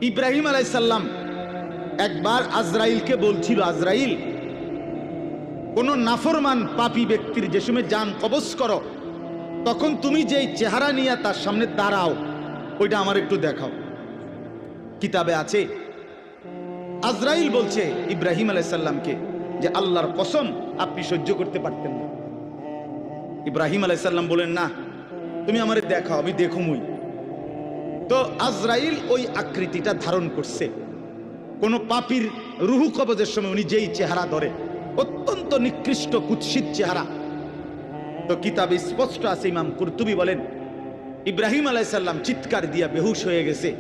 ইব্রাহিম আলাইহিস সালাম একবার আজরাইলকে বলছিল, আজরাইল, কোন নাফরমান পাপী ব্যক্তির যে সময় জান কবজ করো, তখন তুমি যেই চেহারা নিয়ে তার সামনে দাঁড়াও, ওইটা আমার একটু দেখাও। কিতাবে আছে, আজরাইল বলছে ইব্রাহিম আলাইহিস সালামকে যে আল্লাহর কসম আপনি সহ্য করতে পারতেন না। ইব্রাহিম আলাইহিস সালাম বলেন, না, তুমি আমারে দেখাও, আমি দেখুমই। তো আজরাইল ওই আকৃতিটা ধারণ করছে। কোন পাপীর রুহু কবজের সময় উনি যেই চেহারা ধরে, অত্যন্ত নিকৃষ্ট কুৎসিত চেহারা। তো কিতাবে স্পষ্ট আছে, ইমাম কুরতুবী বলেন ইব্রাহিম আলাইহিস সালাম চিৎকার দিয়া বেহুশ হয়ে গেছে।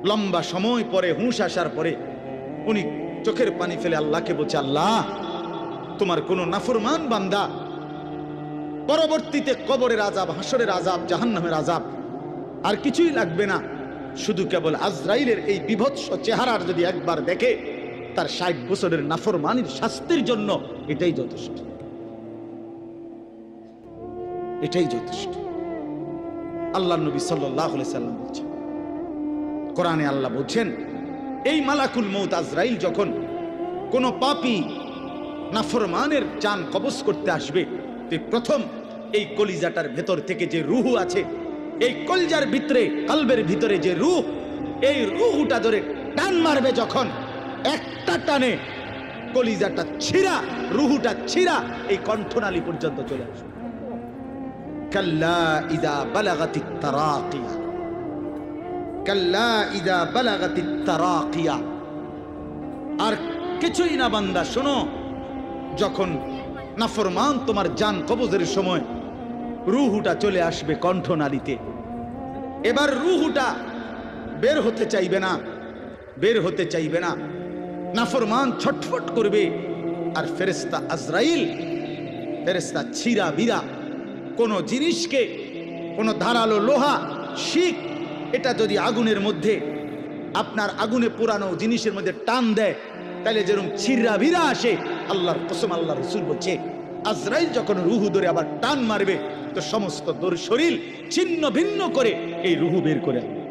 লম্বা সময় পরে হুঁশ আসার পরে উনি চোখের পানি ফেলে আল্লাহকে বলছে, আল্লাহ, তোমার কোন নাফরমান বান্দা পরবর্তীতে কবরের আযাব, হাসরের আযাব, জাহান্নামের আযাব আর কিছুই লাগবে না, শুধু কেবল আজরাইলের এই বিভৎস চেহারার যদি একবার দেখে, তার ৬০ বছরের নাফরমানির শাস্তির জন্য এটাই যথেষ্ট, এটাই যথেষ্ট। আল্লাহ নবী সাল্লাল্লাহু আলাইহি সাল্লাম বলছেন, কোরআনে আল্লাহ বলছেন, এই মালাকুল মউত আজরাইল যখন কোন পাপী নাফরমানের জান কবজ করতে আসবে, তো প্রথম এই কলিজাটার ভেতর থেকে যে রূহ আছে, এই কলজার ভিতরে, কলবের ভিতরে যে রূহ, এই রূহটা ধরে টান মারবে যখন, একটা টানে কলিজাটা ছিঁড়া, রূহটা ছিঁড়া এই কণ্ঠনালী পর্যন্ত চলে আসবে। কাল্লা ইযা বালাগাতিত তারাকিয়া, কাল্লা ইযা বালাগাতিত তারাকিয়া। আর কিছুই না বান্দা, শোনো, যখন নাফরমান তোমার জান কবজের সময় রূহটা চলে আসবে কণ্ঠনালীতে, এবার রূহটা বের হতে চাইবে না, বের হতে চাইবে না, নাফরমান ছটফট করবে। আর ফেরেশতা আজরাইল, ফেরেশতা ছিঁড়া বিরা কোন জিনিসকে, কোন ধারালো লোহা, শিক, এটা যদি আগুনের মধ্যে, আপনার আগুনে পোড়ানো জিনিসের মধ্যে টান দেয়, তাহলে যেরকম ছিঁড়া বিরা আসে, আল্লাহর কসম, আল্লাহ রাসূল বলছে, আজরাইল যখন রূহ ধরে আবার টান মারবে, তো সমস্ত তোর শরীর ছিন্ন ভিন্ন করে এই রূহ বের করে আনবে।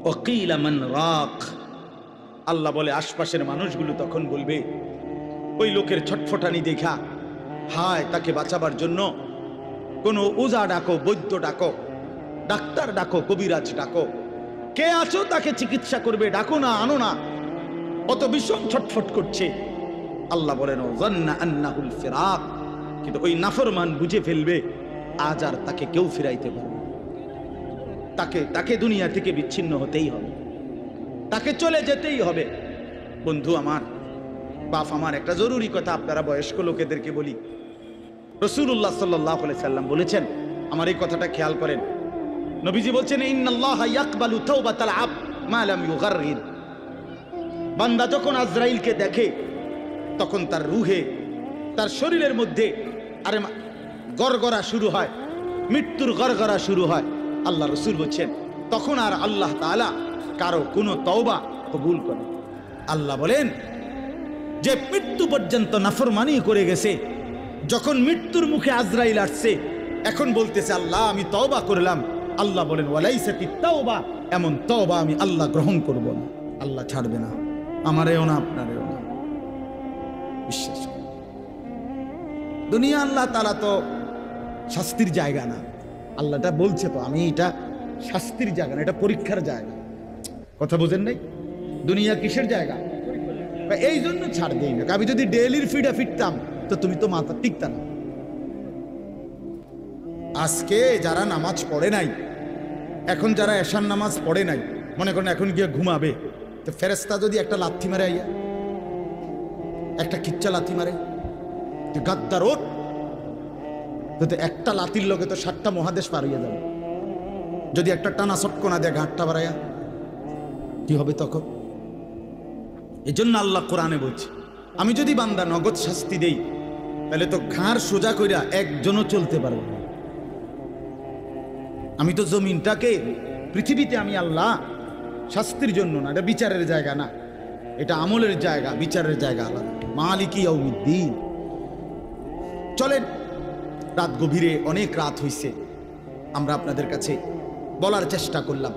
ওয়াকিলা মান রাক, আল্লাহ বলে আশপাশের মানুষগুলো তখন বলবে, ওই লোকের ছটফটানি দেখা, হায়, তাকে বাঁচাবার জন্য কোন ওজা ডাকো, বৈদ্য ডাকো, ডাক্তার ডাকো, কবিরাজ ডাকো, কে আছো তাকে চিকিৎসা করবে, ডাকো না, আনো না, অত ভীষণ ছটফট করছে। আল্লাহ বলেন, যান্না আন্নাহুল ফিরাক, কিন্তু ওই নাফরমান বুঝে ফেলবে আজ আর তাকে কেউ ফিরাইতে পারবে, তাকে দুনিয়া থেকে বিচ্ছিন্ন হতেই হবে, তাকে চলে যেতেই হবে। বন্ধু আমার, বাপ আমার, একটা জরুরি কথা আপনারা বয়স্ক লোকেদেরকে বলি। রাসূলুল্লাহ সাল্লাল্লাহু আলাইহি সাল্লাম বলেছেন, আমার এই কথাটা খেয়াল করেন, নবীজি বলছেন, ইন্নাল্লাহা ইয়াকবালু তাওবাতাল আবদ মা লাম ইউগাররির। বান্দা যখন আজরাইলকে দেখে, তখন তার রুহে, তার শরীরের মধ্যে আরে গড়গড়া শুরু হয়, মৃত্যুর গড়গড়া শুরু হয়। আল্লাহ রাসূল বলছেন, তখন আর আল্লাহ তাআলা কারো কোনো তওবা কবুল করে। আল্লাহ বলেন, যে মৃত্যু পর্যন্ত নাফরমানি করে গেছে, যখন মৃত্যুর মুখে আজরাইল আসছে, এখন বলতেছে, আল্লাহ, আমি তওবা করলাম। আল্লাহ বলেন, ওয়ালাইসাতিত তাওবা, এমন তওবা আমি আল্লাহ গ্রহণ করব না, আল্লাহ ছাড়বে না, আমারেও না, আপনারেও না। বিশ্বাস করুন, দুনিয়া আল্লাহ তাআলা তো শাস্তির জায়গা না। আল্লাহটা বলছে তো, আমি এটা শাস্তির জায়গা না, এটা পরীক্ষার জায়গা। কথা বোঝেন নাই? দুনিয়া কিসের জায়গা? এই জন্য ছাড় দেই না। আমি যদি ডেইলির ফিডা ফিরতাম, তো তুমি তো মাথা টিকতা না। আজকে যারা নামাজ পড়ে নাই, এখন যারা এশার নামাজ পড়ে নাই, মনে করেন এখন গিয়ে ঘুমাবে, তো ফেরেশতা যদি একটা লাথি মারে, আইয়া একটা কিচ্চা লাথি মারে, গাদ্দার ওঠ, তো একটা লাথির লোকে তো ৭টা মহাদেশ পার হইয়া যাবে। যদি একটা টানা চটকনা দেয় ঘাটটা বাড়াইয়া, কি হবে তখন? এই জন্য আল্লাহ কোরআনে বলছে, আমি যদি বান্দা নগদ শাস্তি দেই, তাহলে তো ঘাড় সোজা কইরা একজনও চলতে পারবে না। আমি তো জমিনটাকে, পৃথিবীতে আমি আল্লাহ শাস্তির জন্য না, এটা বিচারের জায়গা না, এটা আমলের জায়গা, বিচারের জায়গা আলাদা। মালিকি ইয়াউমিদ্দিন। চলেন, রাত গভীরে, অনেক রাত হইছে, আমরা আপনাদের কাছে বলার চেষ্টা করলাম।